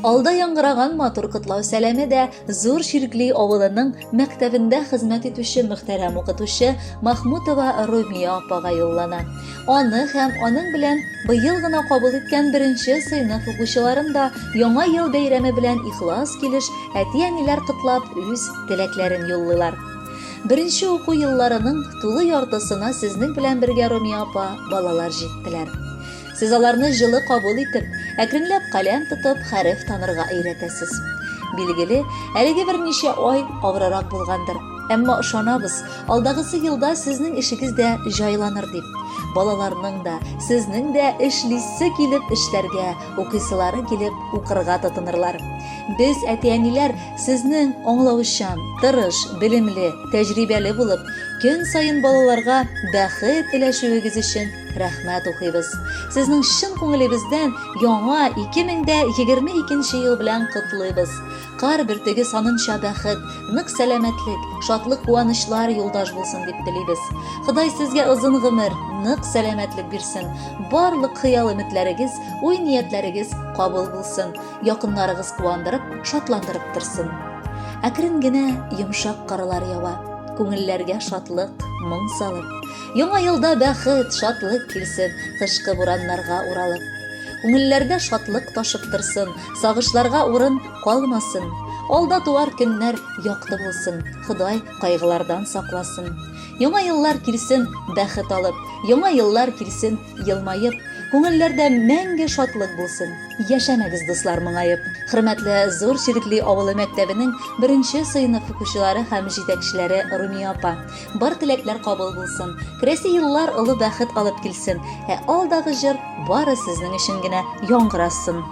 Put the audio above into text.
Алда яңгыраган матур котлау сәламе дә Зур Ширкли авылының мәктәбендә хезмәт итүче мөхтәрәм укытучы Махмутова Румия апага юллана. Аны һәм аның белән быел гына кабул иткән 1нче сыйныф укучыларын да яңа ел бәйрәме белән ихлас килеш әти-әниләр котлап үз теләкләрен юллыйлар. 1нче уку елларының тулы яртысына сезнең белән бергә Румия апа балалар җиттеләр. Сез аларны җылы кабул итеп, әкренләп каләм тотып, хәреф танырга өйрәтәсез. Билгеле, әлеге берничә ай авырарак булгандыр. Әмма ышанабыз, алдагысы елда сезнең ишегез дә җайланыр дип. Балаларның да, сезнең дә эшлисе килеп эшләргә, укысылары килеп укырга тотынырлар. Без әти-әниләр сезнең аңлаучан, тырыш, белемле, тәҗрибәле булып, көн сайын балаларга бәхет теләшүегез өчен рәхмәт укыйбыз. Сезнең чын күңелебездән яңа 2022 ел белән котлыйбыз. Кар бөртеге санынча бәхет, нык сәламәтлек, шатлык, куанычлар юлдаш булсын дип телибез. Ходай сезгә озын гомер, нык сәламәтлек бирсен. Барлык хыял өметләрегез, уй-ниятләрегез кабул булсын. Якыннарыгыз куандырып, шатландырып торсын. Әкрен генә йомшак каралар ява. Күңелләргә шатлык, моң салып. Яңа елда бәхет, шатлык килсен, кышкы бураннарга уралып. Күңелләрдә шатлык ташып торсын, сагышларга урын калмасын. Алда туар көннәр якты булсын, Ходай кайгылардан сакласын. Яңа еллар килсен бәхет алып, яңа еллар килсен елмаеп, күңелләрдә мәңге шатлык булсын. Яшәмәгез, дуслар, моңаеп. Хөрмәтле Зур Ширкли авылы мәктәбенең 1нче сыйныф укучылары һәм җитәкчеләре Румия апа, бар теләкләр кабул булсын. Керәсе еллар олы бәхет алып килсен, алдагы җыр бары сезнең өчен генә яңгырасын.